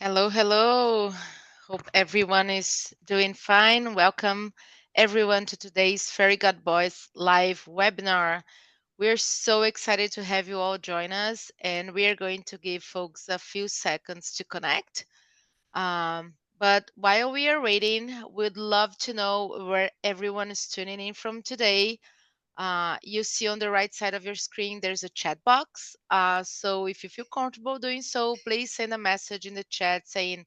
Hello, hello. Hope everyone is doing fine. Welcome everyone to today's Fairy God Boys live webinar. We're so excited to have you all join us, and we are going to give folks a few seconds to connect. But while we are waiting, we'd love to know where everyone is tuning in from today. You see on the right side of your screen, there's a chat box. So if you feel comfortable doing so, please send a message in the chat saying,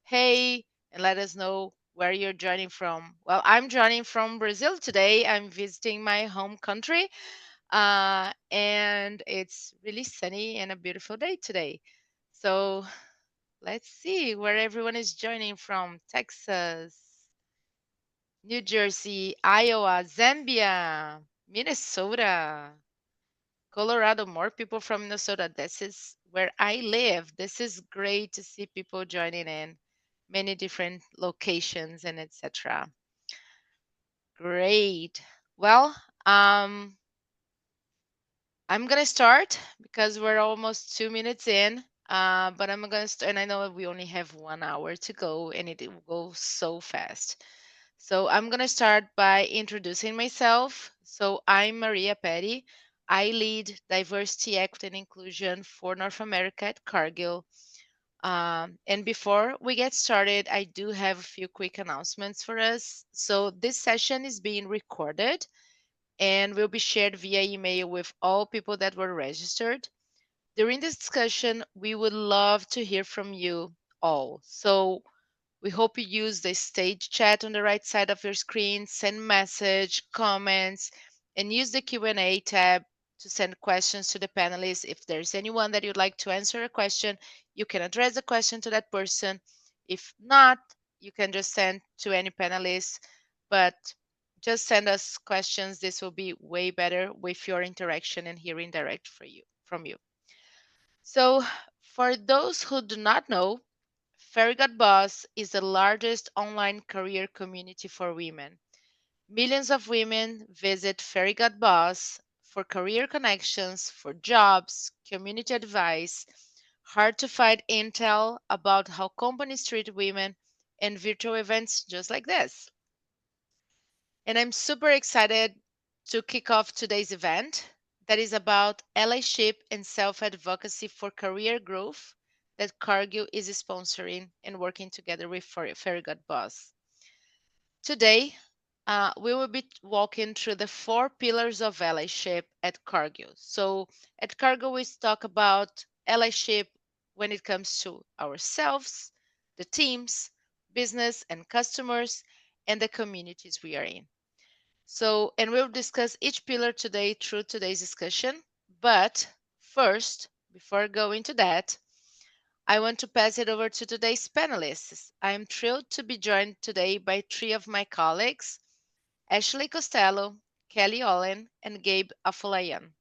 hey, and let us know where you're joining from. Well, I'm joining from Brazil today. I'm visiting my home country, and it's really sunny and a beautiful day today. So let's see where everyone is joining from. Texas, New Jersey, Iowa, Zambia, Minnesota, Colorado. More people from Minnesota. This is where I live. This is great to see people joining in many different locations and etc. Great. Well, I'm gonna start because we're almost 2 minutes in. But I'm gonna start, and I know we only have 1 hour to go, and it will go so fast. So I'm gonna start by introducing myself. So I'm Maria Petty. I lead diversity, equity, and inclusion for North America at Cargill. And before we get started, I do have a few quick announcements for us. So this session is being recorded and will be shared via email with all people that were registered. During this discussion, we would love to hear from you all. So we hope you use the stage chat on the right side of your screen, send message, comments, and use the Q&A tab to send questions to the panelists. If there's anyone that you'd like to answer a question, you can address the question to that person. If not, you can just send to any panelist, but just send us questions. This will be way better with your interaction and hearing direct from you. So for those who do not know, Fairygood Boss is the largest online career community for women. Millions of women visit Fairygood Boss for career connections, for jobs, community advice, hard to find intel about how companies treat women, and virtual events just like this. And I'm super excited to kick off today's event that is about allyship and self-advocacy for career growth that Cargill is sponsoring and working together with Fairygood Boss. Today, we will be walking through the 4 pillars of allyship at Cargill. So at Cargill, we talk about allyship when it comes to ourselves, the teams, business and customers, and the communities we are in. So, and we'll discuss each pillar today through today's discussion. But first, before going to that, I want to pass it over to today's panelists. I am thrilled to be joined today by 3 of my colleagues, Ashley Costello, Kelly Olin, and Gabe Afolayan.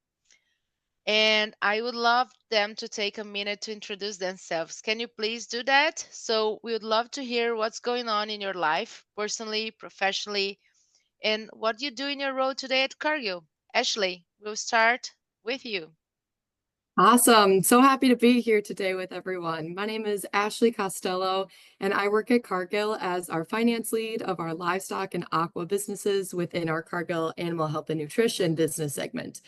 And I would love them to take a minute to introduce themselves. Can you please do that? So we would love to hear what's going on in your life, personally, professionally, and what you do in your role today at Cargill. Ashley, we'll start with you. Awesome. So happy to be here today with everyone. My name is Ashley Costello, and I work at Cargill as our finance lead of our livestock and aqua businesses within our Cargill Animal Health and Nutrition business segment.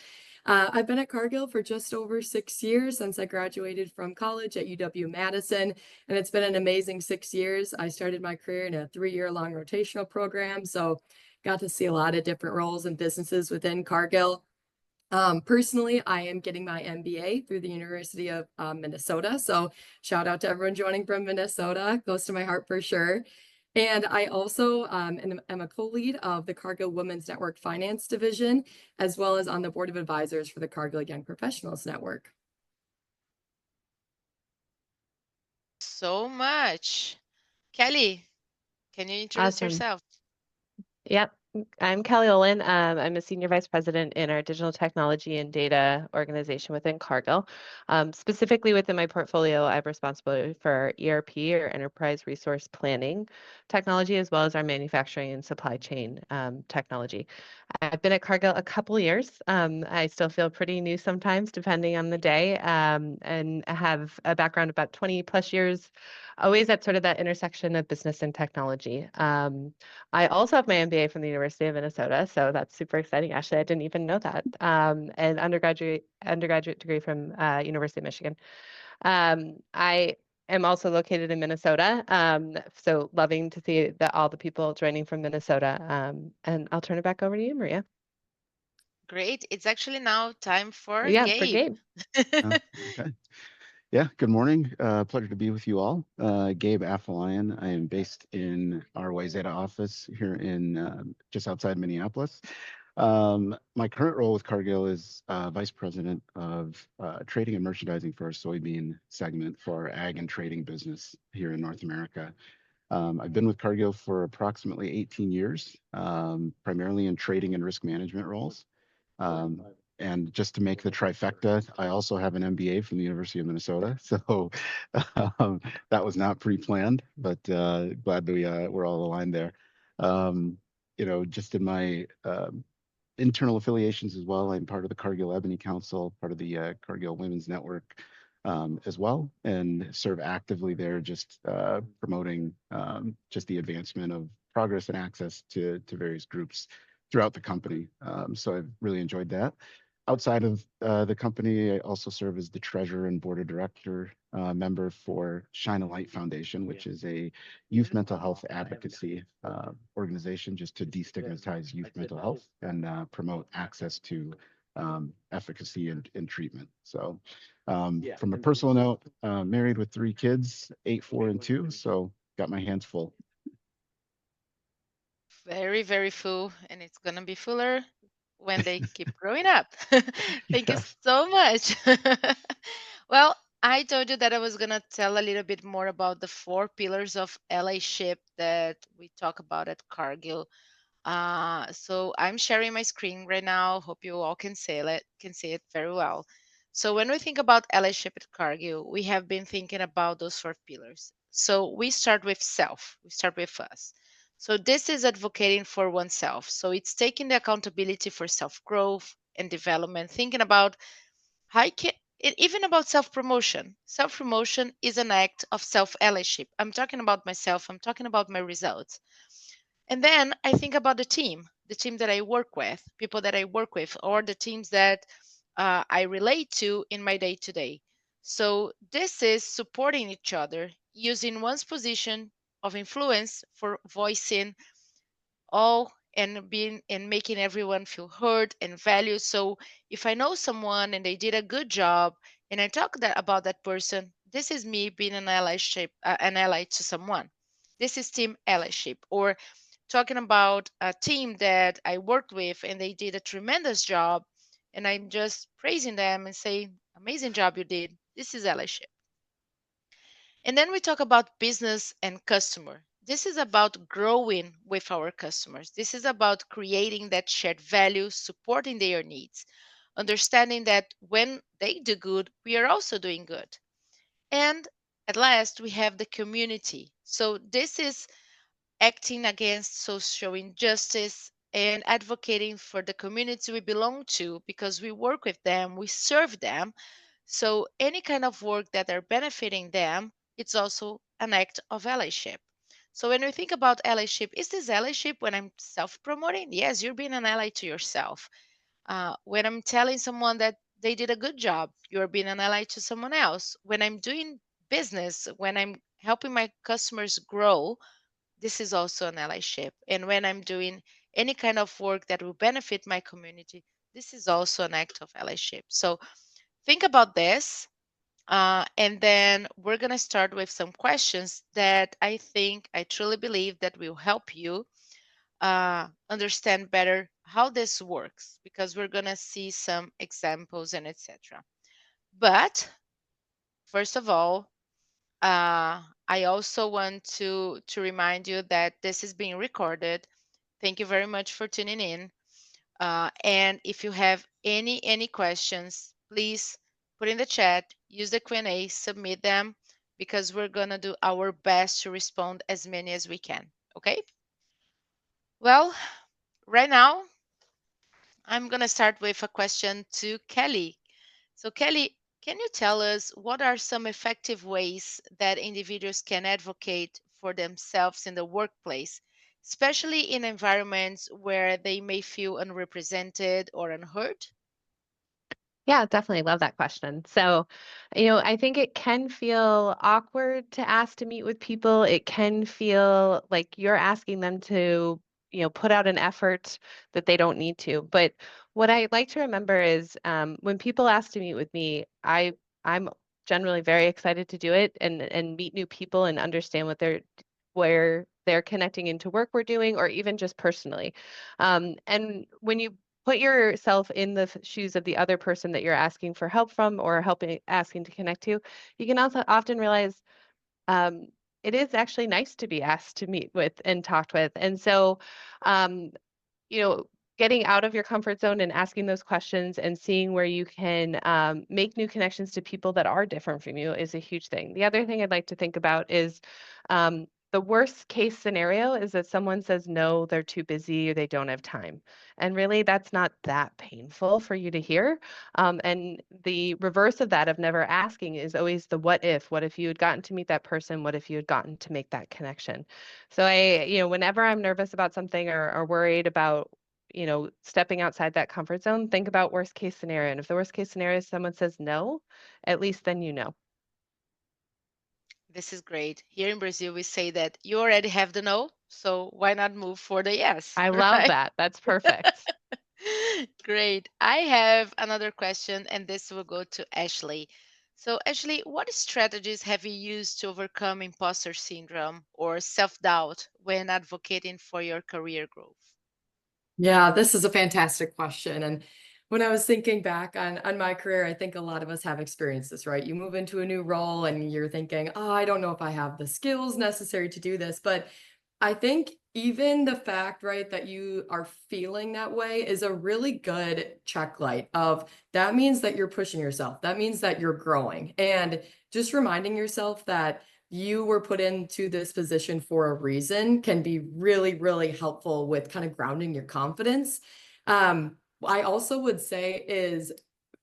I've been at Cargill for just over 6 years since I graduated from college at UW-Madison, and it's been an amazing 6 years. I started my career in a 3-year-long rotational program, so got to see a lot of different roles and businesses within Cargill. Personally, I am getting my MBA through the University of Minnesota. So shout out to everyone joining from Minnesota. Goes to my heart for sure. And I also am a co-lead of the Cargill Women's Network Finance Division, as well as on the board of advisors for the Cargill Young Professionals Network. So much. Kelly, can you introduce Awesome. yourself? Yep. I'm Callie Olin. I'm a senior vice president in our digital technology and data organization within Cargill. Specifically within my portfolio, I have responsibility for our ERP or enterprise resource planning technology, as well as our manufacturing and supply chain technology. I've been at Cargill a couple years. I still feel pretty new sometimes, depending on the day, and I have a background about 20 plus years, always at sort of that intersection of business and technology. I also have my MBA from the University of Minnesota, so that's super exciting. Actually, I didn't even know that. And undergraduate degree from University of Michigan. I am also located in Minnesota, so loving to see that all the people joining from Minnesota. And I'll turn it back over to you, Maria. Great. It's actually now time for Yeah, for Gabe. Gabe. Oh, okay. Yeah, good morning. Pleasure to be with you all. Gabe Afalayan. I am based in our Wayzata office here in just outside Minneapolis. My current role with Cargill is Vice President of Trading and Merchandising for our soybean segment for our ag and trading business here in North America. I've been with Cargill for approximately 18 years, primarily in trading and risk management roles. Um, and just to make the trifecta, I also have an MBA from the University of Minnesota. So um, that was not pre-planned, but glad that we're all aligned there. Um, just in my internal affiliations as well. I'm part of the Cargill Ebony Council, part of the Cargill Women's Network as well, and serve actively there, just promoting just the advancement of progress and access to various groups throughout the company. So I've really enjoyed that. Outside of the company, I also serve as the treasurer and board of director member for Shine a Light Foundation, which is a youth mental health advocacy organization just to destigmatize youth mental health and promote access to efficacy and treatment. So from a personal note, married with 3 kids, 8, 4, and 2. So got my hands full. Very, very full, and it's gonna be fuller when they keep growing up. Thank you Yes. so much. Well, I told you that I was gonna tell a little bit more about the 4 pillars of allyship that we talk about at Cargill. So I'm sharing my screen right now. Hope you all can see it very well. So when we think about allyship at Cargill, we have been thinking about those 4 pillars. So we start with self. We start with us. So this is advocating for oneself. So it's taking the accountability for self growth and development, thinking about how you can, even about self promotion. Self promotion is an act of self allyship. I'm talking about myself. I'm talking about my results. And then I think about the team that I work with, people that I work with, or the teams that I relate to in my day to day. So this is supporting each other, using one's position of influence for voicing all and being and making everyone feel heard and valued. So if I know someone and they did a good job and I talk about that person, this is me being an ally to someone. This is team allyship. Or talking about a team that I worked with and they did a tremendous job, and I'm just praising them and saying, amazing job you did. This is allyship. And then we talk about business and customer. This is about growing with our customers. This is about creating that shared value, supporting their needs, understanding that when they do good, we are also doing good. And at last, we have the community. So this is acting against social injustice and advocating for the community we belong to because we work with them, we serve them. So any kind of work that are benefiting them, it's also an act of allyship. So when we think about allyship, is this allyship when I'm self-promoting? Yes, you're being an ally to yourself. When I'm telling someone that they did a good job, you're being an ally to someone else. When I'm doing business, when I'm helping my customers grow, this is also an allyship. And when I'm doing any kind of work that will benefit my community, this is also an act of allyship. So think about this. And then we're going to start with some questions that I truly believe that will help you understand better how this works because we're going to see some examples and etc. But first of all, I also want to remind you that this is being recorded Thank you very much for tuning in. And if you have any questions, please put in the chat, use the Q&A, submit them, because we're gonna do our best to respond as many as we can. Okay? Well, right now I'm gonna start with a question to Kelly. So Kelly, can you tell us what are some effective ways that individuals can advocate for themselves in the workplace, especially in environments where they may feel unrepresented or unheard? Yeah, definitely love that question. So, I think it can feel awkward to ask to meet with people. It can feel like you're asking them to, put out an effort that they don't need to. But what I like to remember is when people ask to meet with me, I'm generally very excited to do it and meet new people and understand where they're connecting into work we're doing, or even just personally. And when you put yourself in the shoes of the other person that you're asking for help from or asking to connect to, you can also often realize um, it is actually nice to be asked to meet with and talked with. And so, um, you know, getting out of your comfort zone and asking those questions and seeing where you can make new connections to people that are different from you is a huge thing. The other thing I'd like to think about is the worst case scenario is that someone says no, they're too busy or they don't have time. And really, that's not that painful for you to hear. And the reverse of that, of never asking, is always the what if. What if you had gotten to meet that person? What if you had gotten to make that connection? So whenever I'm nervous about something or worried about, stepping outside that comfort zone, think about worst case scenario. And if the worst case scenario is someone says no, at least then you know. This is great. Here in Brazil, we say that you already have the no, so why not move for the yes, I love right? that. That's perfect. Great. I have another question, and this will go to Ashley. So, Ashley, what strategies have you used to overcome imposter syndrome or self-doubt when advocating for your career growth? Yeah, this is a fantastic question. And when I was thinking back on my career, I think a lot of us have experienced this, right? You move into a new role and you're thinking, oh, I don't know if I have the skills necessary to do this. But I think even the fact, right, that you are feeling that way is a really good check light of that means that you're pushing yourself. That means that you're growing. And just reminding yourself that you were put into this position for a reason can be really, really helpful with kind of grounding your confidence. I also would say is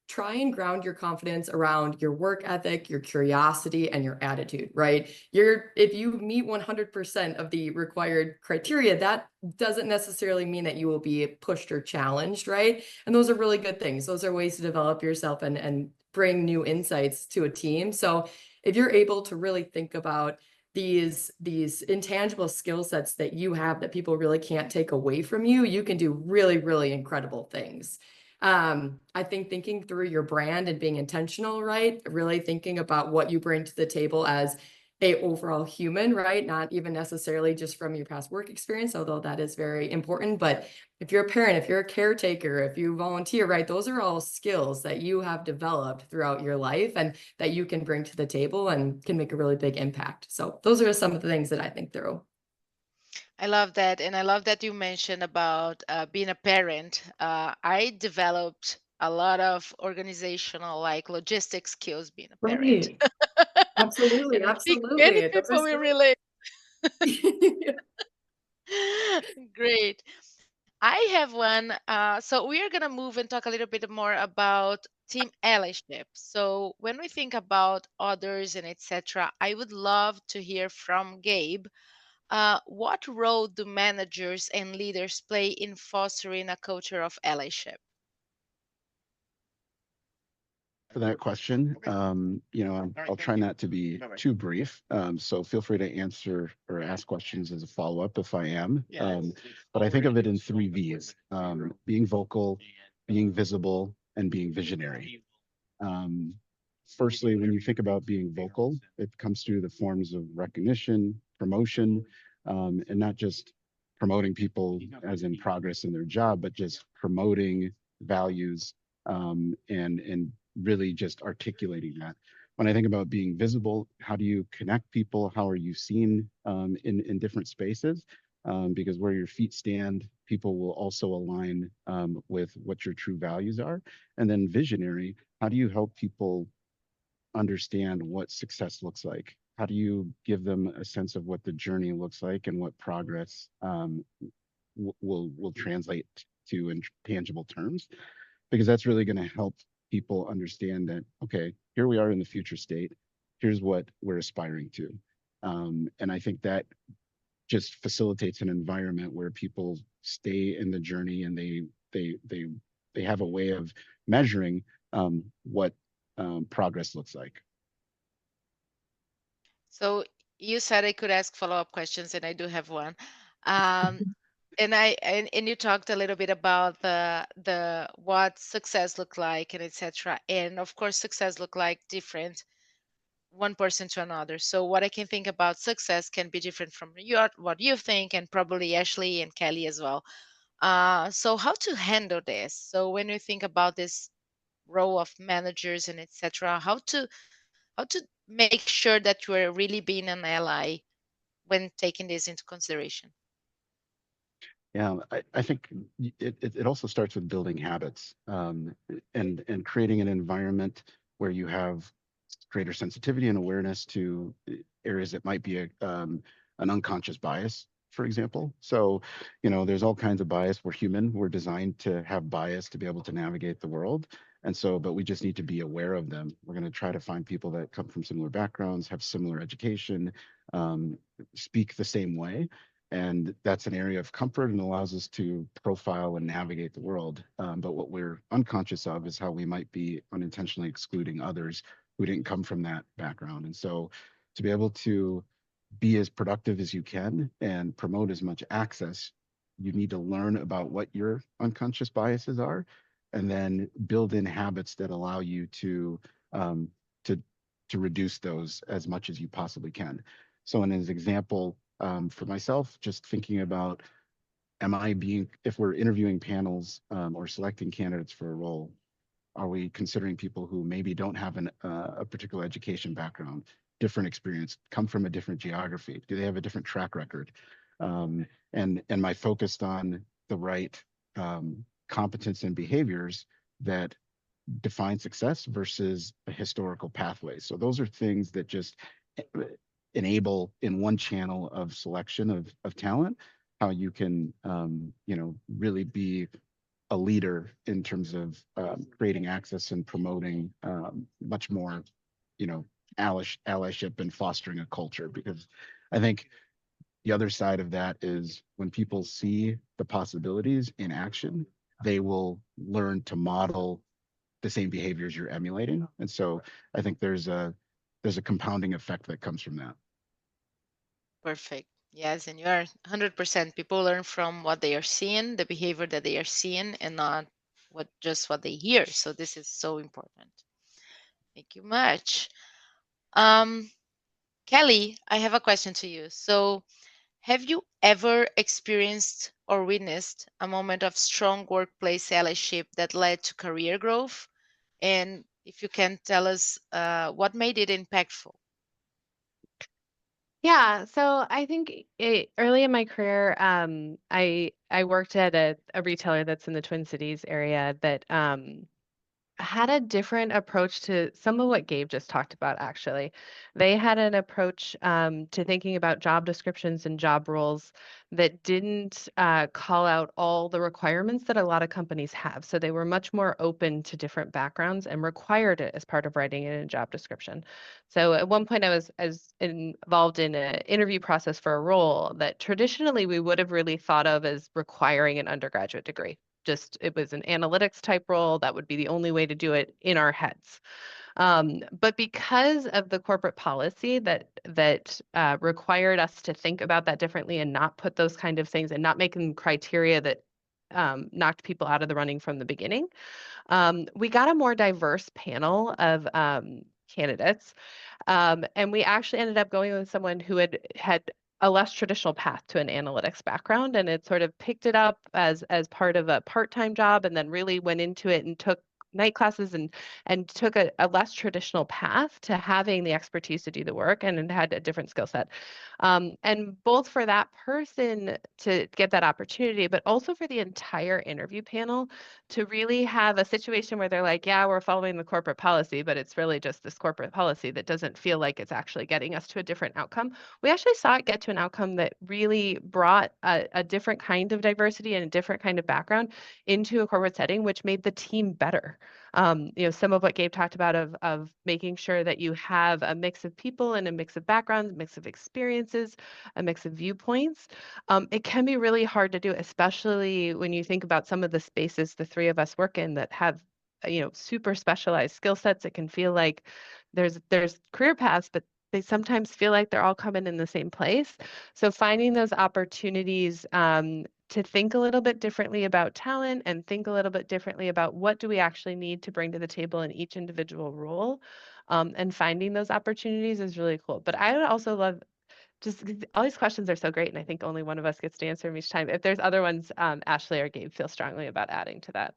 try and ground your confidence around your work ethic, your curiosity, and your attitude, right? If you meet 100% of the required criteria, that doesn't necessarily mean that you will be pushed or challenged, right? And those are really good things. Those are ways to develop yourself and bring new insights to a team. So if you're able to really think about these intangible skill sets that you have that people really can't take away from you, you can do really, really incredible things. I think thinking through your brand and being intentional, right? Really thinking about what you bring to the table as a overall human, right? Not even necessarily just from your past work experience, although that is very important. But if you're a parent, if you're a caretaker, if you volunteer, right? Those are all skills that you have developed throughout your life and that you can bring to the table and can make a really big impact. So those are some of the things that I think through. I love that. And I love that you mentioned about being a parent. I developed a lot of organizational, like logistic skills being a parent. Right. Absolutely. And I think many Absolutely. Those are people will skills. relate. Great. I have one. So we are going to move and talk a little bit more about team allyship. So when we think about others and etc., I would love to hear from Gabe. What role do managers and leaders play in fostering a culture of allyship? For that question. I'll try not to be too brief. So feel free to answer or ask questions as a follow-up if I am. But I think of it in three V's: being vocal, being visible, and being visionary. Um, Firstly, when you think about being vocal, it comes through the forms of recognition, promotion, and not just promoting people as in progress in their job, but just promoting values, and really just articulating that. When I think about being visible, how do you connect people? How are you seen in different spaces? because where your feet stand, people will also align with what your true values are. And then visionary, how do you help people understand what success looks like? How do you give them a sense of what the journey looks like and what progress will translate to in tangible terms? Because that's really going to help people understand that, okay, here we are in the future state. Here's what we're aspiring to. And I think that just facilitates an environment where people stay in the journey and they have a way of measuring what progress looks like. So you said I could ask follow-up questions, and I do have one. Um, and you talked a little bit about the what success look like and etc. And of course, success look like different one person to another. So what I can think about success can be different from your what you think, and probably Ashley and Kelly as well. So how to handle this? So when you think about this role of managers and etc., how to make sure that you are really being an ally when taking this into consideration? Yeah, I think it also starts with building habits and creating an environment where you have greater sensitivity and awareness to areas that might be an unconscious bias, for example. So, there's all kinds of bias. We're human. We're designed to have bias to be able to navigate the world. And so, but we just need to be aware of them. We're going to try to find people that come from similar backgrounds, have similar education, speak the same way, and that's an area of comfort and allows us to profile and navigate the world. But what we're unconscious of is how we might be unintentionally excluding others who didn't come from that background. And so to be able to be as productive as you can and promote as much access, you need to learn about what your unconscious biases are, and then build in habits that allow you um, to to reduce those as much as you possibly can. So, in an example, for myself, just thinking about, if we're interviewing panels or selecting candidates for a role, are we considering people who maybe don't have a particular education background, different experience, come from a different geography? Do they have a different track record? And am I focused on the right competence and behaviors that define success versus a historical pathway? So those are things that just enable in one channel of selection of talent, how you can really be a leader in terms of creating access and promoting much more, you know, allyship and fostering a culture. Because I think the other side of that is when people see the possibilities in action, they will learn to model the same behaviors you're emulating. And so I think there's a compounding effect that comes from that. Perfect. Yes, and you are 100%. People learn from what they are seeing, the behavior that they are seeing, and not what they hear. So this is so important. Thank you much. Um, Kelly, I have a question to you. So, have you ever experienced or witnessed a moment of strong workplace allyship that led to career growth? And if you can tell us what made it impactful? Yeah, so I think early in my career, I worked at a retailer that's in the Twin Cities area that had a different approach to some of what Gabe just talked about, actually. They had an approach to thinking about job descriptions and job roles that didn't call out all the requirements that a lot of companies have. So they were much more open to different backgrounds and required it as part of writing in a job description. So at one point, I was involved in an interview process for a role that traditionally we would have really thought of as requiring an undergraduate degree. Just it was an analytics type role. That would be the only way to do it in our heads. But because of the corporate policy that required us to think about that differently and not put those kind of things and not make them criteria that knocked people out of the running from the beginning, we got a more diverse panel of candidates. And we actually ended up going with someone who had a less traditional path to an analytics background and had sort of picked it up as part of a part-time job and then really went into it and took night classes and took a less traditional path to having the expertise to do the work and had a different skill set. And both for that person to get that opportunity, but also for the entire interview panel to really have a situation where they're like, yeah, we're following the corporate policy, but it's really just this corporate policy that doesn't feel like it's actually getting us to a different outcome. We actually saw it get to an outcome that really brought a different kind of diversity and a different kind of background into a corporate setting, which made the team better. Some of what Gabe talked about of making sure that you have a mix of people and a mix of backgrounds, a mix of experiences, a mix of viewpoints. It can be really hard to do, especially when you think about some of the spaces the three of us work in that have super specialized skill sets. It can feel like there's career paths, but they sometimes feel like they're all coming in the same place. So finding those opportunities to think a little bit differently about talent and think a little bit differently about what do we actually need to bring to the table in each individual role, and finding those opportunities is really cool. But I would also love just all these questions are so great, and I think only one of us gets to answer them each time. If there's other ones, Ashley or Gabe feel strongly about adding to that.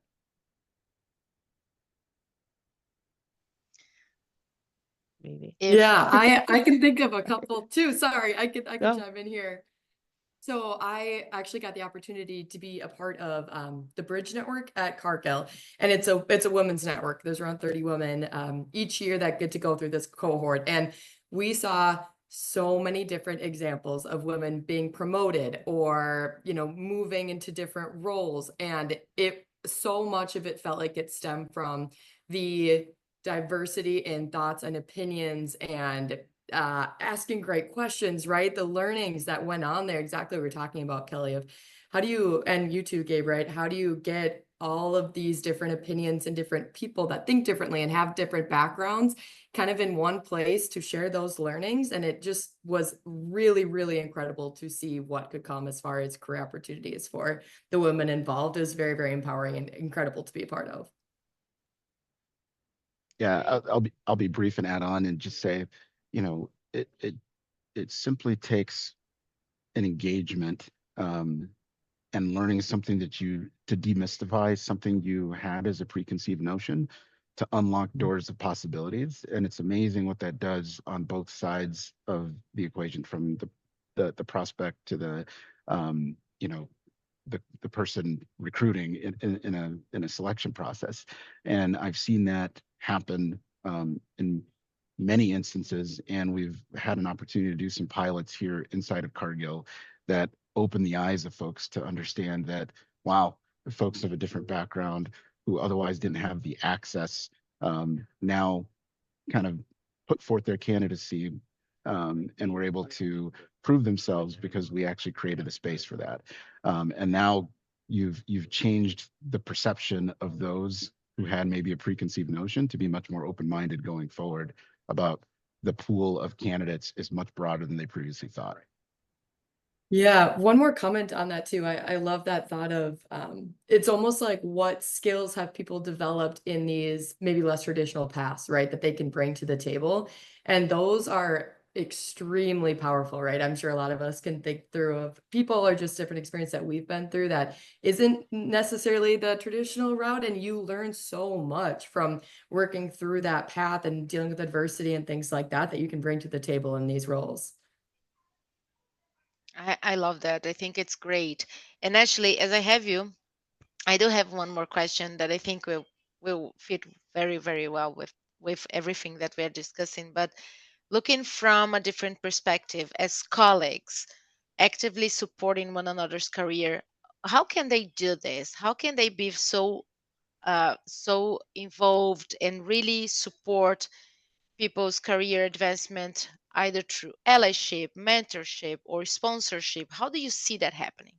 Maybe. Yeah, I can think of a couple too. Sorry, I can No. chime in here. So I actually got the opportunity to be a part of the Bridge Network at Cargill, and it's a women's network. There's around 30 women each year that get to go through this cohort, and we saw so many different examples of women being promoted or moving into different roles, and so much of it felt like it stemmed from the diversity in thoughts and opinions and asking great questions, right? The learnings that went on there, exactly what we're talking about, Kelly, of how do you, and you too, Gabe, right? How do you get all of these different opinions and different people that think differently and have different backgrounds kind of in one place to share those learnings? And it just was really, really incredible to see what could come as far as career opportunities for the women involved. It was very, very empowering and incredible to be a part of. Yeah, I'll be brief and add on and just say, it simply takes an engagement, and learning something to demystify something you had as a preconceived notion, to unlock doors of possibilities. And it's amazing what that does on both sides of the equation, from the prospect to the the person recruiting in a selection process. And I've seen that happen in many instances, and we've had an opportunity to do some pilots here inside of Cargill that open the eyes of folks to understand that, wow, folks of a different background who otherwise didn't have the access, now kind of put forth their candidacy, and were able to prove themselves because we actually created a space for that. And now you've changed the perception of those who had maybe a preconceived notion to be much more open-minded going forward about the pool of candidates is much broader than they previously thought. Yeah, one more comment on that too. I love that thought of it's almost like what skills have people developed in these maybe less traditional paths, right? That they can bring to the table. And those are extremely powerful, right? I'm sure a lot of us can think through of people or just different experience that we've been through that isn't necessarily the traditional route. And you learn so much from working through that path and dealing with adversity and things like that that you can bring to the table in these roles. I love that. I think it's great. And actually, as I have you, I do have one more question that I think will fit very, very well with everything that we're discussing. But looking from a different perspective, as colleagues, actively supporting one another's career, how can they do this? How can they be so involved and really support people's career advancement, either through allyship, mentorship, or sponsorship? How do you see that happening?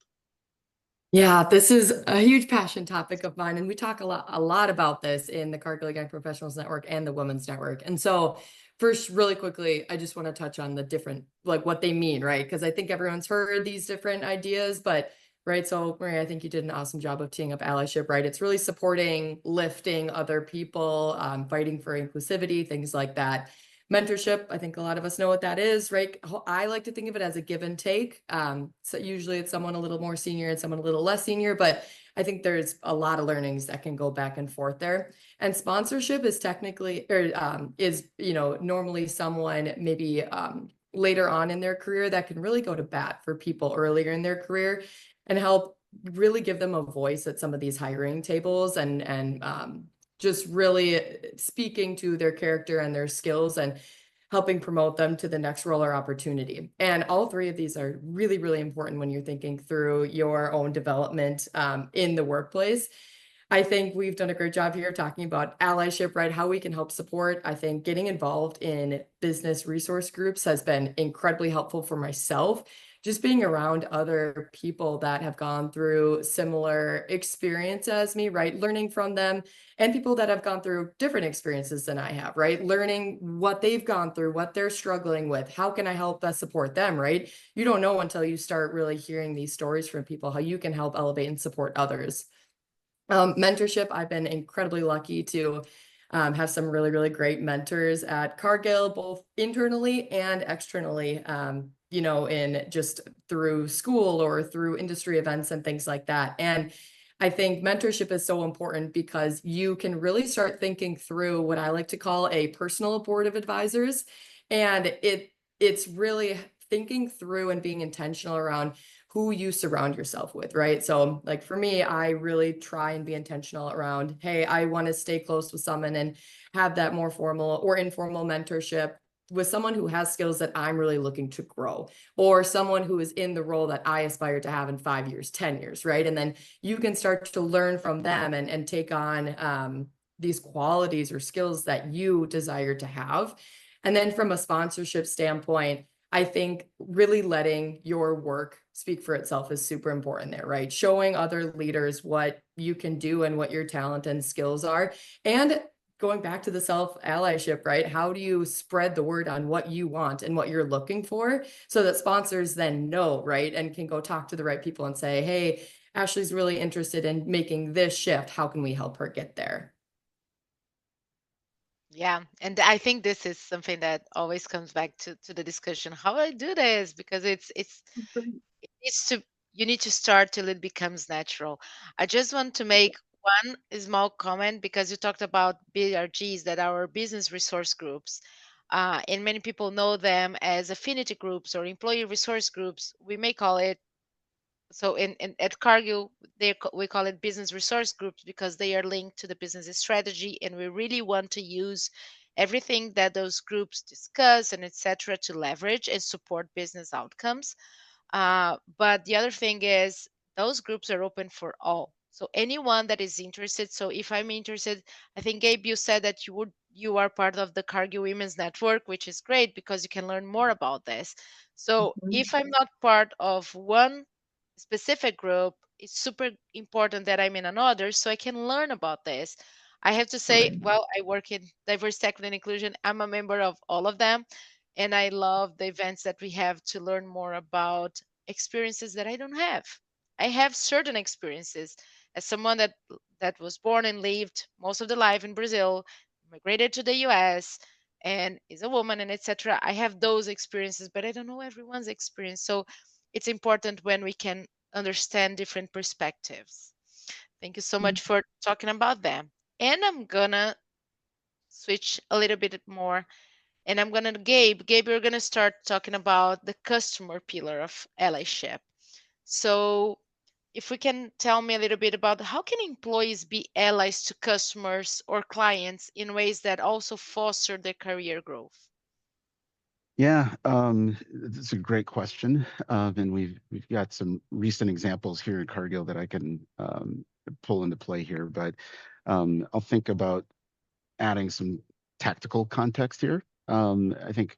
Yeah, this is a huge passion topic of mine, and we talk a lot about this in the Cargill Young Professionals Network and the Women's Network. And so, first, really quickly, I just want to touch on the different, like what they mean, right? Because I think everyone's heard these different ideas, but right. So, Maria, I think you did an awesome job of teeing up allyship, right? It's really supporting, lifting other people, fighting for inclusivity, things like that. Mentorship, I think a lot of us know what that is, right? I like to think of it as a give and take. So usually it's someone a little more senior and someone a little less senior, but I think there's a lot of learnings that can go back and forth there. And sponsorship is technically, or is, normally someone maybe later on in their career that can really go to bat for people earlier in their career and help really give them a voice at some of these hiring tables and just really speaking to their character and their skills and helping promote them to the next role or opportunity. And all three of these are really, really important when you're thinking through your own development in the workplace. I think we've done a great job here talking about allyship, right? How we can help support. I think getting involved in business resource groups has been incredibly helpful for myself. Just being around other people that have gone through similar experience as me, right? Learning from them and people that have gone through different experiences than I have, right? Learning what they've gone through, what they're struggling with. How can I help best support them, right? You don't know until you start really hearing these stories from people, how you can help elevate and support others. Mentorship, I've been incredibly lucky to have some really, really great mentors at Cargill, both internally and externally, in just through school or through industry events and things like that. And I think mentorship is so important because you can really start thinking through what I like to call a personal board of advisors. And it's really thinking through and being intentional around who you surround yourself with, right? So like for me, I really try and be intentional around, hey, I want to stay close with someone and have that more formal or informal mentorship with someone who has skills that I'm really looking to grow, or someone who is in the role that I aspire to have in 5 years, 10 years, right? And then you can start to learn from them and take on these qualities or skills that you desire to have. And then from a sponsorship standpoint, I think really letting your work speak for itself is super important there, right? Showing other leaders what you can do and what your talent and skills are. And going back to the self-allyship, right? How do you spread the word on what you want and what you're looking for so that sponsors then know, right? And can go talk to the right people and say, hey, Ashley's really interested in making this shift. How can we help her get there? Yeah, and I think this is something that always comes back to the discussion. How do I do this? Because it needs to you need to start till it becomes natural. I just want to make one small comment because you talked about BRGs that are business resource groups. And many people know them as affinity groups or employee resource groups. We may call it so in at Cargill, we call it business resource groups because they are linked to the business strategy, and we really want to use everything that those groups discuss and etc. to leverage and support business outcomes. But the other thing is those groups are open for all. So anyone that is interested. So if I'm interested, I think Gabe, you said that you are part of the Cargill Women's Network, which is great because you can learn more about this. So if I'm not part of one specific group, it's super important that I'm in another so I can learn about this. I have to say, Right. well, I work in diversity, equity, and inclusion. I'm a member of all of them. And I love the events that we have to learn more about experiences that I don't have. I have certain experiences as someone that was born and lived most of the life in Brazil, migrated to the US, and is a woman and etc. I have those experiences, but I don't know everyone's experience. So it's important when we can understand different perspectives. Thank you so much for talking about them. And I'm gonna switch a little bit more and I'm gonna Gabe, you're gonna start talking about the customer pillar of allyship. So if we can tell me a little bit about how can employees be allies to customers or clients in ways that also foster their career growth? Yeah, it's a great question, and we've got some recent examples here in Cargill that I can pull into play here. But I'll think about adding some tactical context here. I think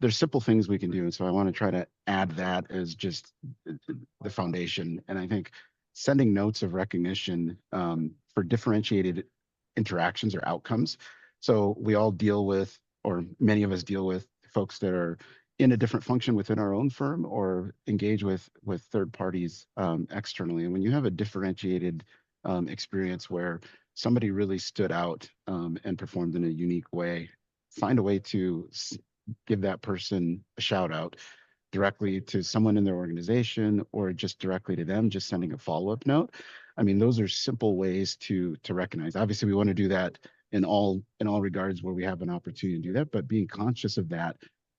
there's simple things we can do, and so I want to try to add that as just the foundation. And I think sending notes of recognition for differentiated interactions or outcomes. So we all deal with, or many of us deal with, folks that are in a different function within our own firm or engage with third parties externally. And when you have a differentiated experience where somebody really stood out and performed in a unique way find a way to give that person a shout out directly to someone in their organization or just directly to them, just sending a follow-up note. I mean, those are simple ways to recognize. Obviously, we want to do that in all regards where we have an opportunity to do that, but being conscious of that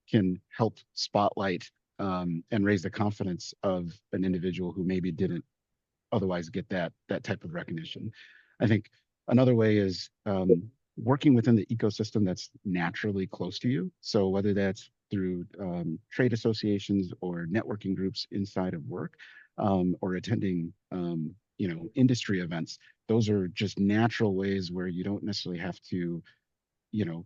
can help spotlight and raise the confidence of an individual who maybe didn't otherwise get that type of recognition. I think another way is working within the ecosystem that's naturally close to you. So whether that's through trade associations or networking groups inside of work, or attending industry events, those are just natural ways where you don't necessarily have to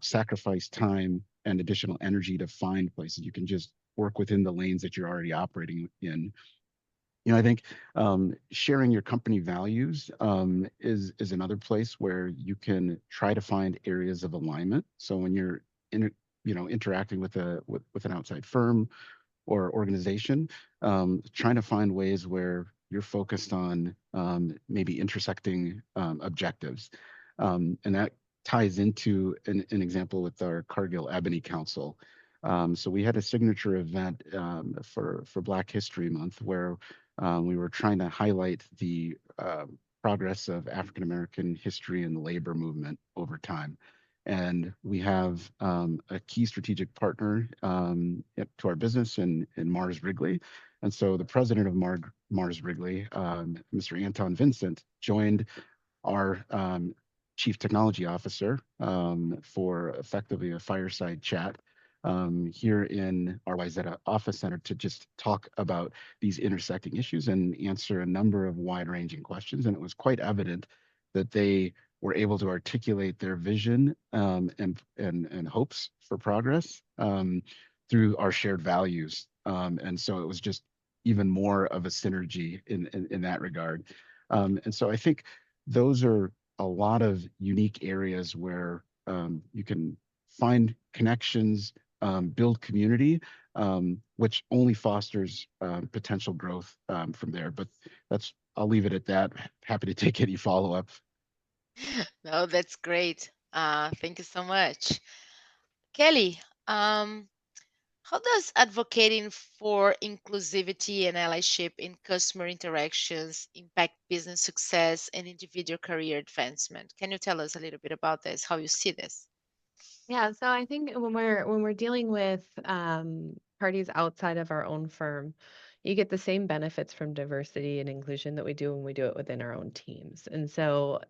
sacrifice time and additional energy to find places. You can just work within the lanes that you're already operating in. I think sharing your company values is another place where you can try to find areas of alignment. So when you're interacting with with an outside firm or organization, trying to find ways where you're focused on maybe intersecting objectives, and that ties into an example with our Cargill Ebony Council. So we had a signature event for Black History Month where we were trying to highlight the progress of African American history and the labor movement over time. And we have a key strategic partner to our business in Mars Wrigley. And so the president of Mars Wrigley, Mr. Anton Vincent, joined our chief technology officer for effectively a fireside chat here in our Wayzata Office Center to just talk about these intersecting issues and answer a number of wide-ranging questions. And it was quite evident that they were able to articulate their vision and hopes for progress through our shared values. And so it was just even more of a synergy in that regard. And so I think those are a lot of unique areas where you can find connections, build community, which only fosters potential growth from there. But I'll leave it at that. Happy to take any follow-up. No, that's great. Thank you so much. Kelly, how does advocating for inclusivity and allyship in customer interactions impact business success and individual career advancement? Can you tell us a little bit about this, how you see this? Yeah, so I think when we're dealing with parties outside of our own firm, you get the same benefits from diversity and inclusion that we do when we do it within our own teams. And so,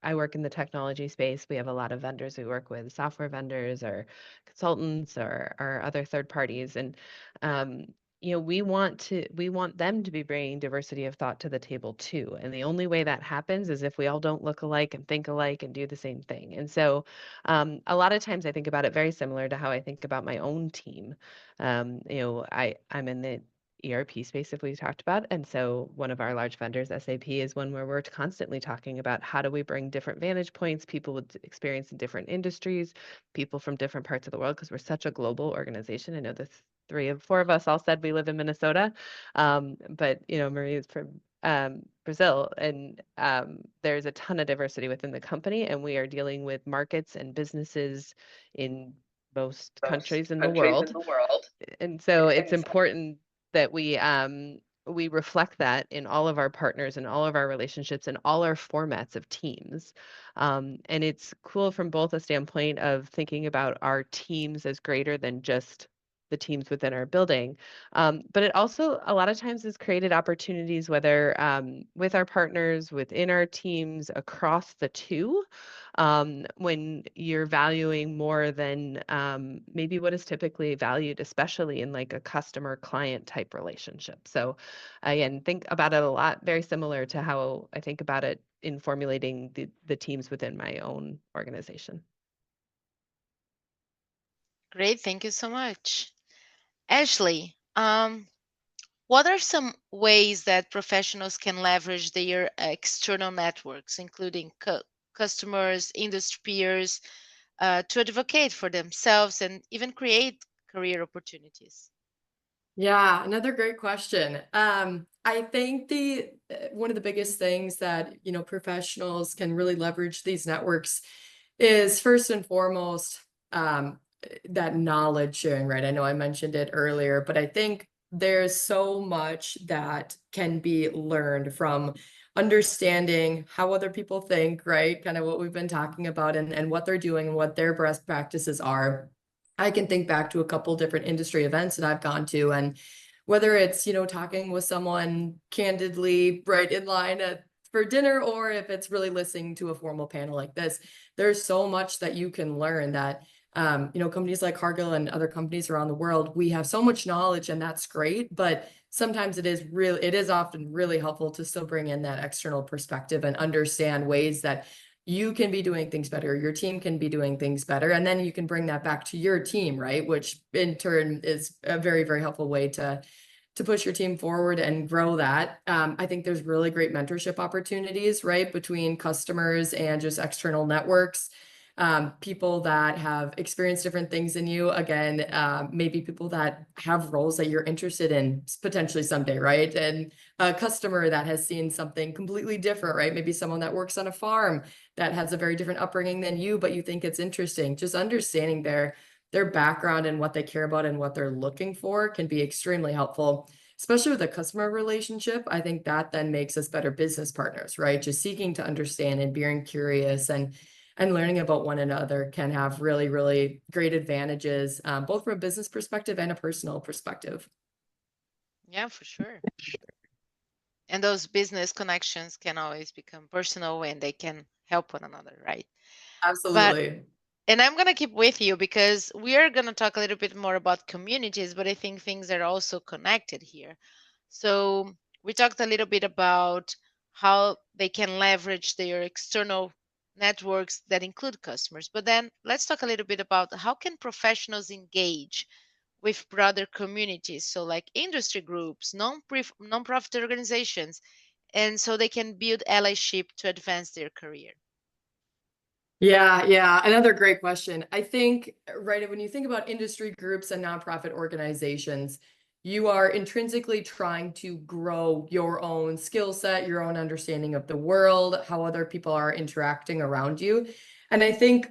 I work in the technology space. We have a lot of vendors we work with, software vendors or consultants or other third parties. And um, we want them to be bringing diversity of thought to the table too. And the only way that happens is if we all don't look alike and think alike and do the same thing. And so a lot of times I think about it very similar to how I think about my own team. I'm in the ERP space, if we talked about. And so one of our large vendors, SAP, is one where we're constantly talking about how do we bring different vantage points, people with experience in different industries, people from different parts of the world, because we're such a global organization. I know the four of us all said we live in Minnesota, but Marie is from Brazil, and there's a ton of diversity within the company, and we are dealing with markets and businesses in most countries in the world. And so it's important that we reflect that in all of our partners and all of our relationships and all our formats of teams. And it's cool from both a standpoint of thinking about our teams as greater than just the teams within our building. But it also a lot of times has created opportunities, whether with our partners, within our teams, across the two, when you're valuing more than maybe what is typically valued, especially in like a customer client type relationship. So again, think about it a lot, very similar to how I think about it in formulating the teams within my own organization. Great, thank you so much. Ashley, what are some ways that professionals can leverage their external networks, including customers, industry peers, to advocate for themselves and even create career opportunities? Yeah, another great question. I think one of the biggest things that, professionals can really leverage these networks is first and foremost that knowledge sharing, right? I know I mentioned it earlier, but I think there's so much that can be learned from understanding how other people think, right? Kind of what we've been talking about and what they're doing and what their best practices are. I can think back to a couple different industry events that I've gone to, and whether it's, talking with someone candidly right in line for dinner, or if it's really listening to a formal panel like this, there's so much that you can learn that companies like Cargill and other companies around the world, we have so much knowledge, and that's great. But sometimes it is often really helpful to still bring in that external perspective and understand ways that you can be doing things better, your team can be doing things better, and then you can bring that back to your team, right? Which in turn is a very, very helpful way to push your team forward and grow that. I think there's really great mentorship opportunities, right, between customers and just external networks. People that have experienced different things than you, again, maybe people that have roles that you're interested in potentially someday, right? And a customer that has seen something completely different, right? Maybe someone that works on a farm that has a very different upbringing than you, but you think it's interesting. Just understanding their background and what they care about and what they're looking for can be extremely helpful, especially with a customer relationship. I think that then makes us better business partners, right? Just seeking to understand and being curious and learning about one another can have really, really great advantages, both from a business perspective and a personal perspective. Yeah, for sure. And those business connections can always become personal and they can help one another, right? But Absolutely. and I'm going to keep with you because we are going to talk a little bit more about communities, but I think things are also connected here. So we talked a little bit about how they can leverage their external networks that include customers. But then let's talk a little bit about how can professionals engage with broader communities, so like industry groups, non-profit organizations, and so they can build allyship to advance their career. Yeah. Another great question. I think, right, when you think about industry groups and nonprofit organizations, you are intrinsically trying to grow your own skill set, your own understanding of the world, how other people are interacting around you. And I think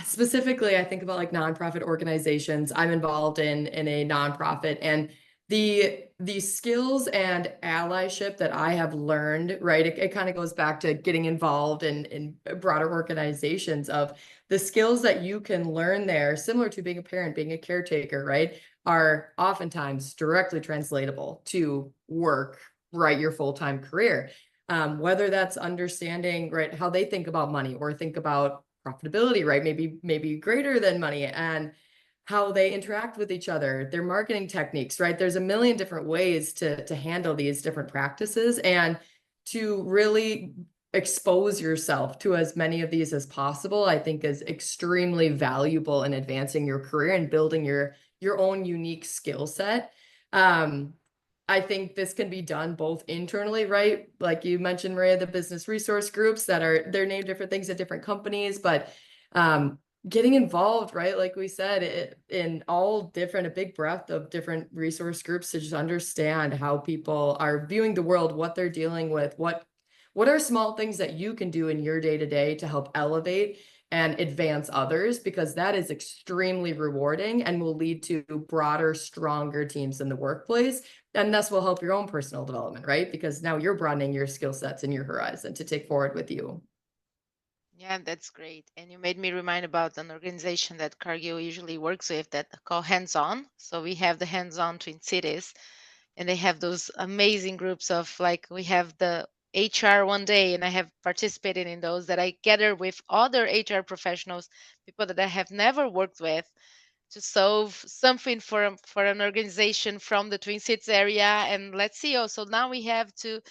specifically, I think about like nonprofit organizations. I'm involved in a nonprofit, and the skills and allyship that I have learned, right? It kind of goes back to getting involved in broader organizations, of the skills that you can learn there, similar to being a parent, being a caretaker, right? Are oftentimes directly translatable to work, right? Your full-time career. Whether that's understanding, right, how they think about money or think about profitability, right? Maybe greater than money, and how they interact with each other, their marketing techniques, right? There's a million different ways to handle these different practices, and to really expose yourself to as many of these as possible, I think is extremely valuable in advancing your career and building your own unique skill set. I think this can be done both internally, right? Like you mentioned, Maria, the business resource groups they're named different things at different companies, but getting involved, right? Like we said, in all different, a big breadth of different resource groups to just understand how people are viewing the world, what they're dealing with, what are small things that you can do in your day-to-day to help elevate and advance others, because that is extremely rewarding and will lead to broader, stronger teams in the workplace. And thus will help your own personal development, right? Because now you're broadening your skill sets and your horizon to take forward with you. Yeah, that's great. And you made me remind about an organization that Cargill usually works with that called Hands On. So we have the Hands On Twin Cities, and they have those amazing groups of, like, we have the HR one day, and I have participated in those, that I gather with other HR professionals, people that I have never worked with, to solve something for an organization from the Twin Cities area. And let's see, also now we have to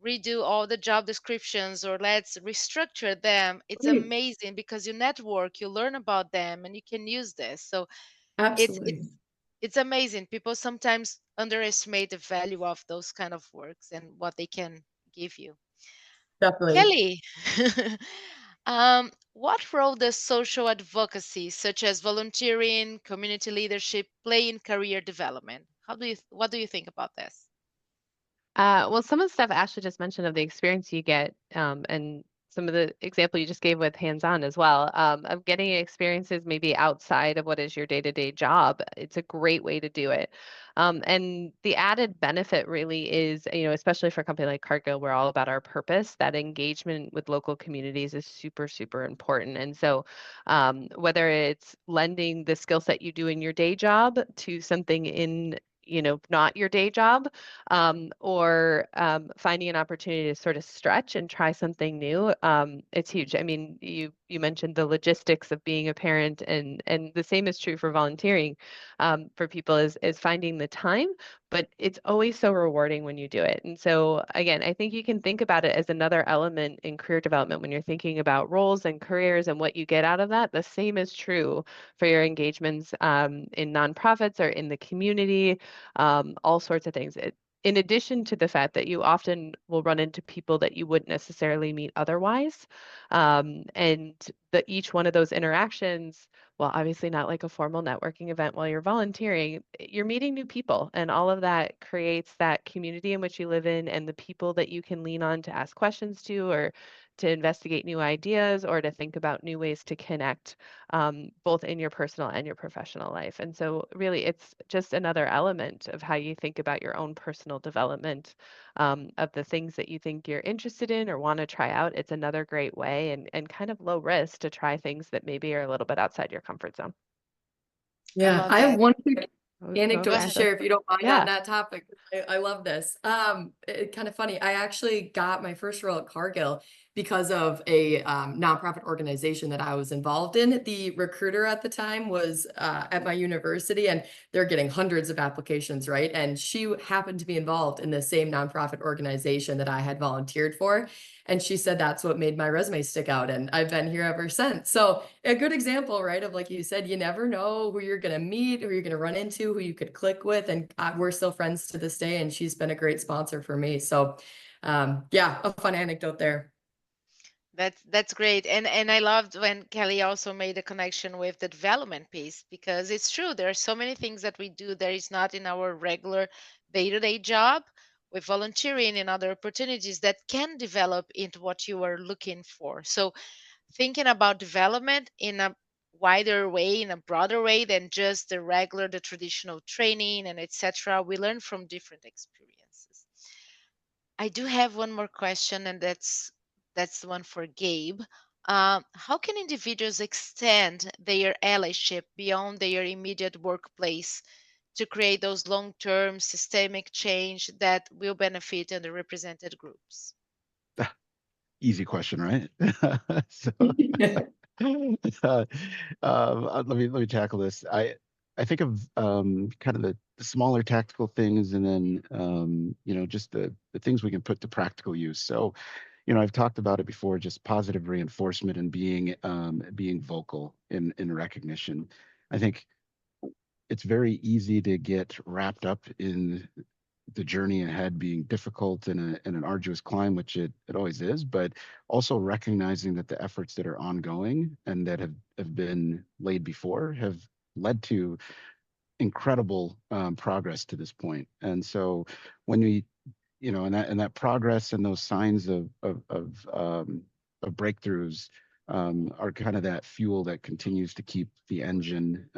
redo all the job descriptions, or let's restructure them. It's Great. amazing because you network, you learn about them, and you can use this. So it's Absolutely. it's it's amazing. People sometimes underestimate the value of those kind of works and what they can give you. Definitely. Kelly, what role does social advocacy, such as volunteering, community leadership, play in career development? What do you think about this? Well, some of the stuff Ashley just mentioned of the experience you get, and some of the example you just gave with hands-on as well, of getting experiences maybe outside of what is your day-to-day job. It's a great way to do it. And the added benefit really is, especially for a company like Cargill, we're all about our purpose. That engagement with local communities is super, super important. And so whether it's lending the skill set you do in your day job to something in not your day job, or finding an opportunity to sort of stretch and try something new. It's huge. I mean, you mentioned the logistics of being a parent, and the same is true for volunteering for people is finding the time, but it's always so rewarding when you do it. And so again, I think you can think about it as another element in career development when you're thinking about roles and careers and what you get out of that. The same is true for your engagements in nonprofits or in the community, all sorts of things. In addition to the fact that you often will run into people that you wouldn't necessarily meet otherwise. And each one of those interactions, well, obviously not like a formal networking event while you're volunteering, you're meeting new people, and all of that creates that community in which you live in and the people that you can lean on to ask questions to, or to investigate new ideas, or to think about new ways to connect, both in your personal and your professional life. And so really it's just another element of how you think about your own personal development, of the things that you think you're interested in or want to try out. It's another great way, and kind of low risk to try things that maybe are a little bit outside your comfort zone. I Yeah, love I have that. one quick Go anecdote to ahead. share if you don't mind Yeah. on that topic. I love this. Kind of funny. I actually got my first role at Cargill because of a nonprofit organization that I was involved in. The recruiter at the time was at my university, and they're getting hundreds of applications, right? And she happened to be involved in the same nonprofit organization that I had volunteered for. And she said that's what made my resume stick out. And I've been here ever since. So a good example, right? Of, like you said, you never know who you're going to meet, who you're going to run into, who you could click with. And we're still friends to this day. And she's been a great sponsor for me. So yeah, a fun anecdote there. That's great. And I loved when Kelly also made a connection with the development piece, because it's true. There are so many things that we do that is not in our regular day-to-day job, with volunteering and other opportunities that can develop into what you are looking for. So thinking about development in a wider way, in a broader way than just the traditional training and etc. We learn from different experiences. I do have one more question, and that's the one for Gabe. How can individuals extend their allyship beyond their immediate workplace to create those long-term systemic change that will benefit underrepresented groups? Easy question, right? So let me tackle this. I think of kind of the smaller tactical things, and then just the things we can put to practical use. So I've talked about it before, just positive reinforcement and being vocal in recognition. I think it's very easy to get wrapped up in the journey ahead being difficult and an arduous climb, which it always is, but also recognizing that the efforts that are ongoing and that have been laid before have led to incredible progress to this point. And so when we, and that progress and those signs of breakthroughs are kind of that fuel that continues to keep the engine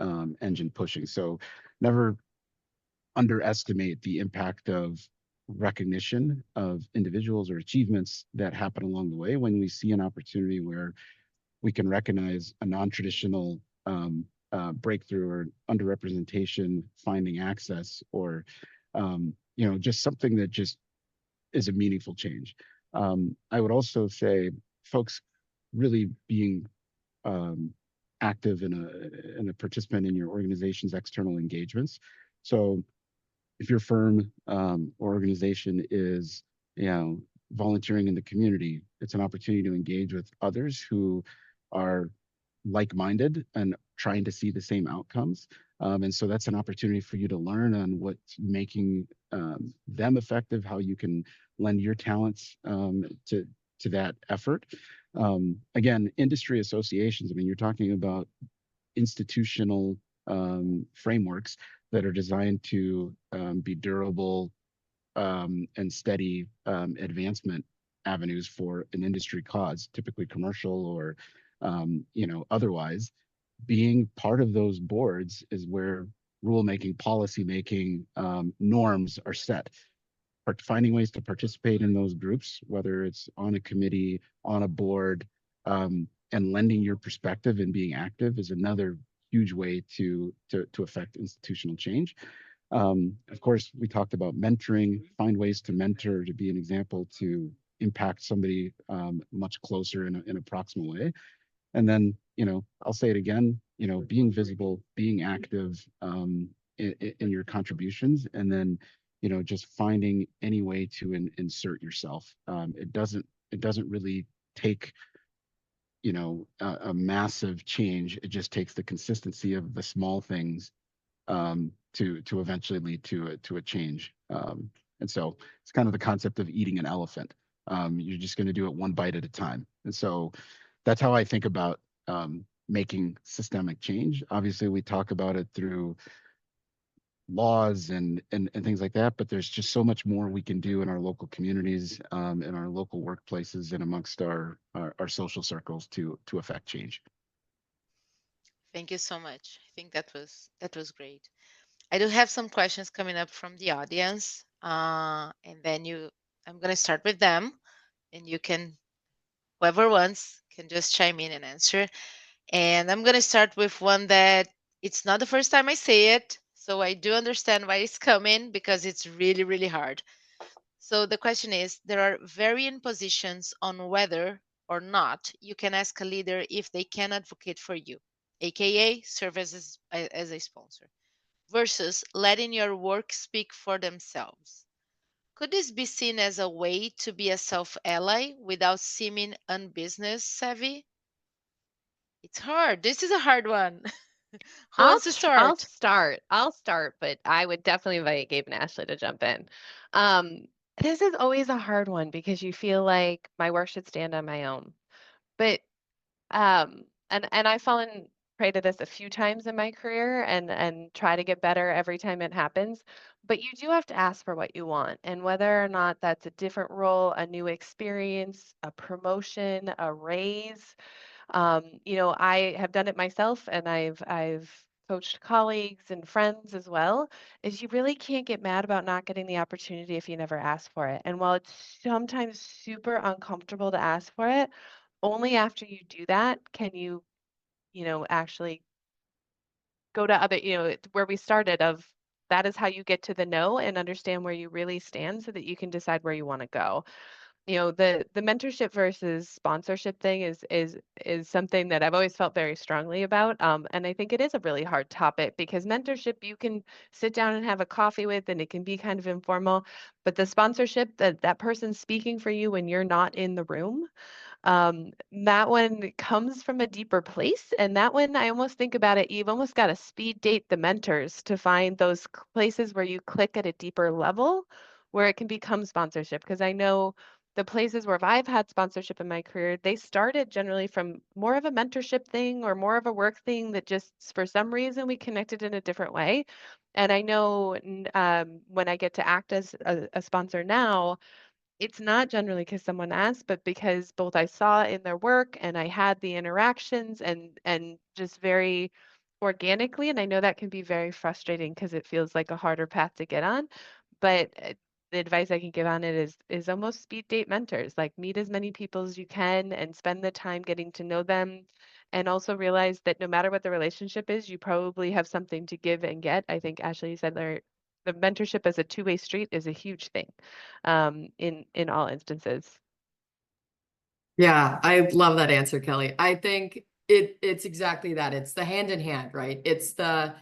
pushing. So never underestimate the impact of recognition of individuals or achievements that happen along the way. When we see an opportunity where we can recognize a non-traditional breakthrough or underrepresentation, finding access, or just something that just is a meaningful change. I would also say folks really being active in a participant in your organization's external engagements. So if your firm or organization is volunteering in the community, it's an opportunity to engage with others who are like-minded and trying to see the same outcomes. And so that's an opportunity for you to learn on what's making them effective, how you can lend your talents to that effort. Again, industry associations, I mean, you're talking about institutional frameworks that are designed to be durable and steady advancement avenues for an industry cause, typically commercial or otherwise. Being part of those boards is where rulemaking, policy making, norms are set. Finding ways to participate in those groups, whether it's on a committee, on a board, and lending your perspective and being active is another huge way to affect institutional change. Of course, we talked about mentoring, find ways to mentor, to be an example, to impact somebody much closer in a proximal way. And then, I'll say it again, being visible, being active in your contributions, and then, just finding any way to insert yourself. It doesn't really take, a massive change. It just takes the consistency of the small things to eventually lead to a change. And so it's kind of the concept of eating an elephant. You're just going to do it one bite at a time. And so that's how I think about making systemic change. Obviously, we talk about it through laws and things like that, but there's just so much more we can do in our local communities, in our local workplaces, and amongst our social circles to affect change. Thank you so much. I think that was great. I do have some questions coming up from the audience, and then I'm gonna start with them, and you can, whoever wants, can just chime in and answer. And I'm gonna start with one that it's not the first time I say it, so I do understand why it's coming because it's really, really hard. So the question is, there are varying positions on whether or not you can ask a leader if they can advocate for you, aka serve as a sponsor, versus letting your work speak for themselves. Could this be seen as a way to be a self-ally without seeming unbusiness savvy? It's hard. This is a hard one. Who wants to I'll start? start. I'll start, but I would definitely invite Gabe and Ashley to jump in. Um, this is always a hard one because you feel like my work should stand on my own. But and I've fallen prey to this a few times in my career and try to get better every time it happens. But you do have to ask for what you want, and whether or not that's a different role, a new experience, a promotion, a raise. I have done it myself, and I've coached colleagues and friends as well. Is you really can't get mad about not getting the opportunity if you never ask for it. And while it's sometimes super uncomfortable to ask for it, only after you do that can you, actually go to other, where we started of that is how you get to the no and understand where you really stand so that you can decide where you want to go. The mentorship versus sponsorship thing is something that I've always felt very strongly about. And I think it is a really hard topic because mentorship you can sit down and have a coffee with and it can be kind of informal, but the sponsorship that person's speaking for you when you're not in the room, that one comes from a deeper place. And that one, I almost think about it, you've almost got to speed date the mentors to find those places where you click at a deeper level where it can become sponsorship. Because I know the places where I've had sponsorship in my career, they started generally from more of a mentorship thing or more of a work thing that just for some reason we connected in a different way. And I know when I get to act as a sponsor now, it's not generally because someone asked, but because both I saw in their work and I had the interactions and just very organically. And I know that can be very frustrating because it feels like a harder path to get on. But the advice I can give on it is almost speed date mentors. Like meet as many people as you can and spend the time getting to know them. And also realize that no matter what the relationship is, you probably have something to give and get. I think Ashley said there the mentorship as a two-way street is a huge thing in all instances. Yeah, I love that answer, Kelly. I think it's exactly that. It's the hand in hand, right? It's the,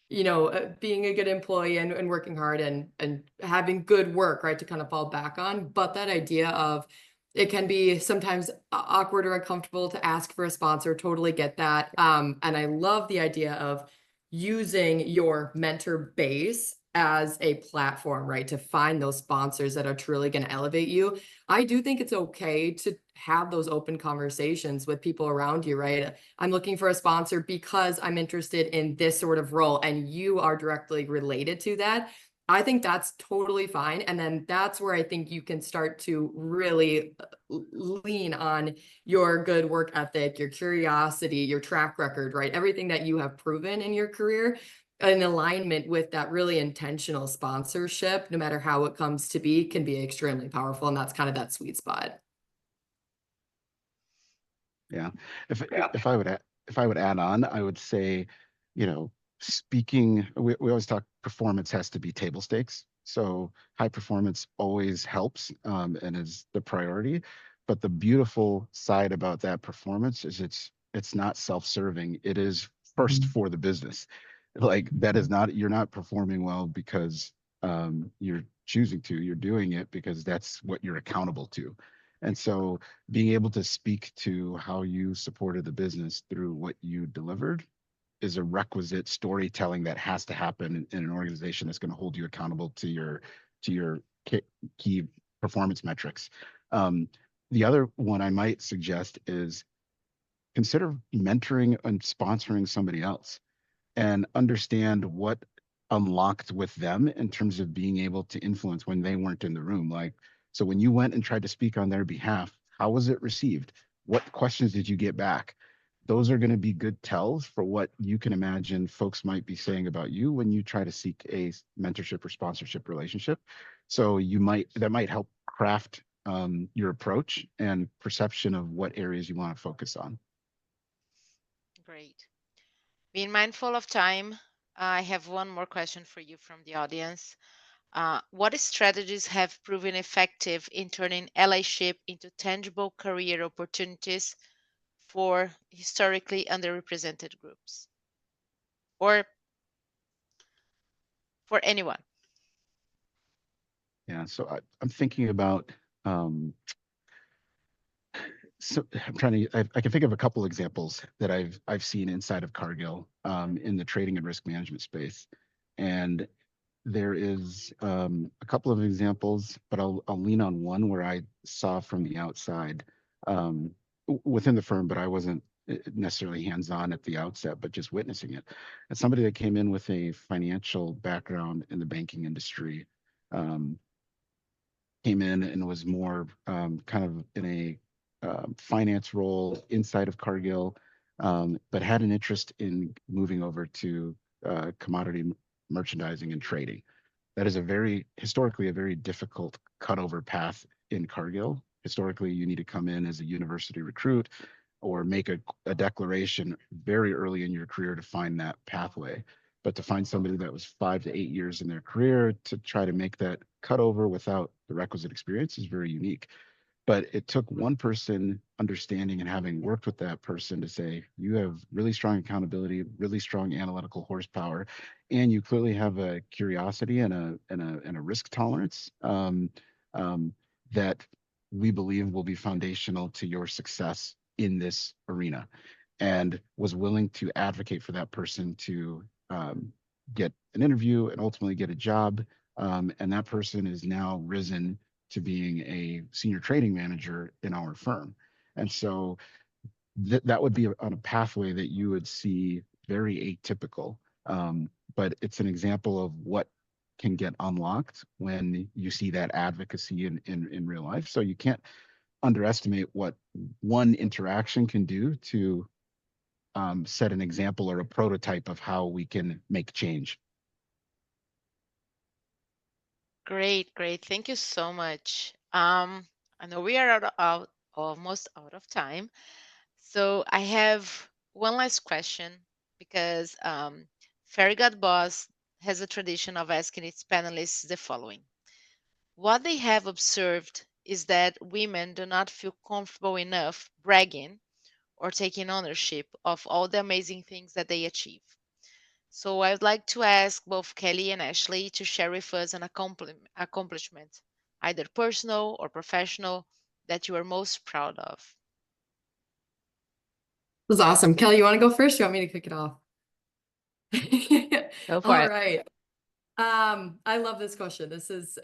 being a good employee and working hard and having good work, right, to kind of fall back on. But that idea of it can be sometimes awkward or uncomfortable to ask for a sponsor. Totally get that. And I love the idea of using your mentor base as a platform, right, to find those sponsors that are truly going to elevate you. I do think it's okay to have those open conversations with people around you, right? I'm looking for a sponsor because I'm interested in this sort of role and you are directly related to that. I think that's totally fine. And then that's where I think you can start to really lean on your good work ethic, your curiosity, your track record, right? Everything that you have proven in your career in alignment with that really intentional sponsorship, no matter how it comes to be, can be extremely powerful. And that's kind of that sweet spot. Yeah. If I would add on, I would say, you know, speaking, we always talk performance has to be table stakes. So high performance always helps, and is the priority. But the beautiful side about that performance is it's not self-serving. It is first for the business. Like that is not, you're not performing well because you're choosing to, you're doing it because that's what you're accountable to. And so being able to speak to how you supported the business through what you delivered is a requisite storytelling that has to happen in an organization that's going to hold you accountable to your key performance metrics. The other one I might suggest is consider mentoring and sponsoring somebody else and understand what unlocked with them in terms of being able to influence when they weren't in the room. Like, so when you went and tried to speak on their behalf, how was it received? What questions did you get back? Those are going to be good tells for what you can imagine folks might be saying about you when you try to seek a mentorship or sponsorship relationship. So that might help craft your approach and perception of what areas you want to focus on. Great. Being mindful of time, I have one more question for you from the audience. What strategies have proven effective in turning allyship into tangible career opportunities for historically underrepresented groups or for anyone? Yeah, so I'm thinking about so I'm trying to I can think of a couple examples that I've seen inside of Cargill in the trading and risk management space, and there is a couple of examples, but I'll lean on one where I saw from the outside within the firm, but I wasn't necessarily hands-on at the outset, but just witnessing it. As somebody that came in with a financial background in the banking industry, um, came in and was more kind of in a finance role inside of Cargill, but had an interest in moving over to commodity merchandising and trading. That is historically a very difficult cutover path in Cargill. Historically, you need to come in as a university recruit or make a declaration very early in your career to find that pathway. But to find somebody that was 5 to 8 years in their career to try to make that cutover without the requisite experience is very unique. But it took one person understanding and having worked with that person to say, you have really strong accountability, really strong analytical horsepower, and you clearly have a curiosity and a risk tolerance that we believe will be foundational to your success in this arena, and was willing to advocate for that person to get an interview and ultimately get a job. And that person is now risen to being a senior trading manager in our firm. And so that would be on a pathway that you would see very atypical. But it's an example of what can get unlocked when you see that advocacy in real life. So you can't underestimate what one interaction can do to set an example or a prototype of how we can make change. Great, great. Thank you so much. I know we are almost out of time. So I have one last question because Fairy God Boss has a tradition of asking its panelists the following. What they have observed is that women do not feel comfortable enough bragging or taking ownership of all the amazing things that they achieve. So I would like to ask both Kelly and Ashley to share with us an accomplishment, either personal or professional, that you are most proud of. This is awesome. Kelly, you want to go first? You want me to kick it off? Go for All it. right. I love this question. This is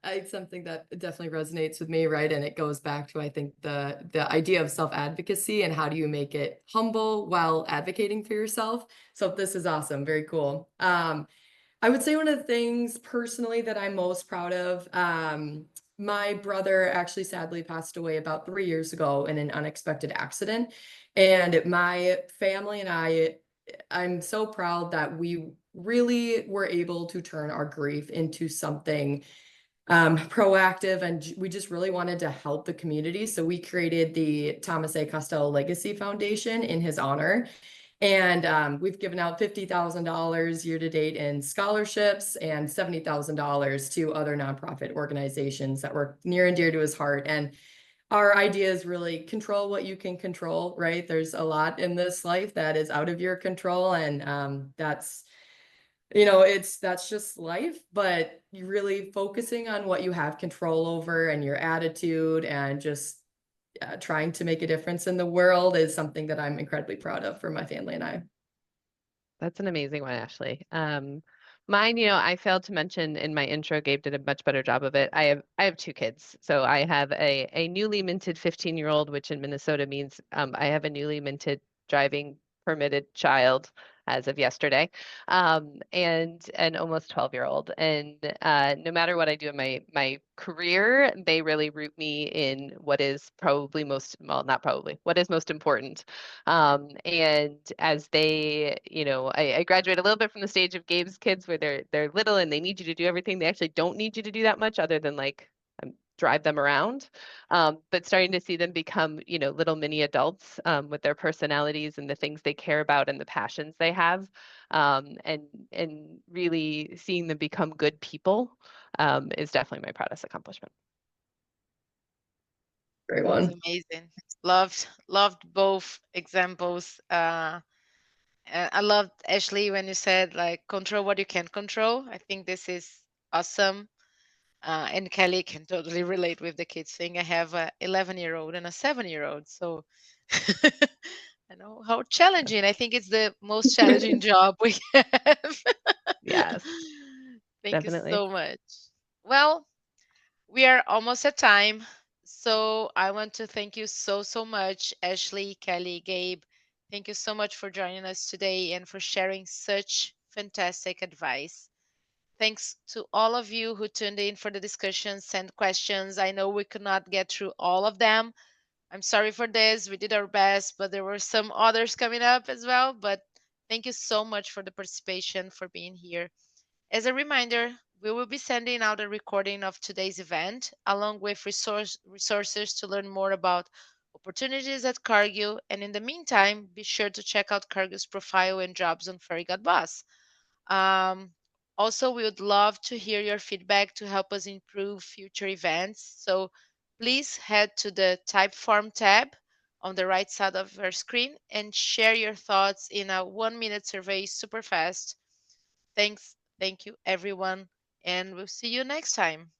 it's something that definitely resonates with me, right? And it goes back to, I think, the idea of self-advocacy and how do you make it humble while advocating for yourself. So this is awesome. Very cool. I would say one of the things personally that I'm most proud of, my brother actually sadly passed away about 3 years ago in an unexpected accident. And my family and I'm so proud that we really were able to turn our grief into something proactive, and we just really wanted to help the community. So we created the Thomas A. Costello Legacy Foundation in his honor. And we've given out $50,000 year to date in scholarships and $70,000 to other nonprofit organizations that were near and dear to his heart. And our idea is really control what you can control, right? There's a lot in this life that is out of your control. And that's just life, but you really focusing on what you have control over and your attitude and just trying to make a difference in the world is something that I'm incredibly proud of for my family and I. That's an amazing one, Ashley. Mine, I failed to mention in my intro, Gabe did a much better job of it. I have two kids. So I have a newly minted 15-year-old, which in Minnesota means I have a newly minted driving permitted child as of yesterday, and an almost 12-year-old. And no matter what I do in my career, they really root me in what is probably most, well, not probably, what is most important. And as they, I graduate a little bit from the stage of Gabe's kids where they're little and they need you to do everything. They actually don't need you to do that much other than like drive them around. But starting to see them become, little mini adults with their personalities and the things they care about and the passions they have, and really seeing them become good people is definitely my proudest accomplishment. Great That's one. amazing. Loved both examples. I loved Ashley when you said like control what you can control. I think this is awesome. And Kelly can totally relate with the kids thing. I have a 11-year-old and a 7-year-old, so I know how challenging. I think it's the most challenging job we have. Yes, Thank you definitely. so much. Well, we are almost at time. So I want to thank you so much, Ashley, Kelly, Gabe. Thank you so much for joining us today and for sharing such fantastic advice. Thanks to all of you who tuned in for the discussion, sent questions. I know we could not get through all of them. I'm sorry for this. We did our best, but there were some others coming up as well. But thank you so much for the participation, for being here. As a reminder, we will be sending out a recording of today's event, along with resources to learn more about opportunities at Cargill. And in the meantime, be sure to check out Cargill's profile and jobs on Fairy God Boss. Um, Also, we would love to hear your feedback to help us improve future events. So please head to the Type Form tab on the right side of your screen and share your thoughts in a 1-minute survey super fast. Thank you, everyone, and we'll see you next time.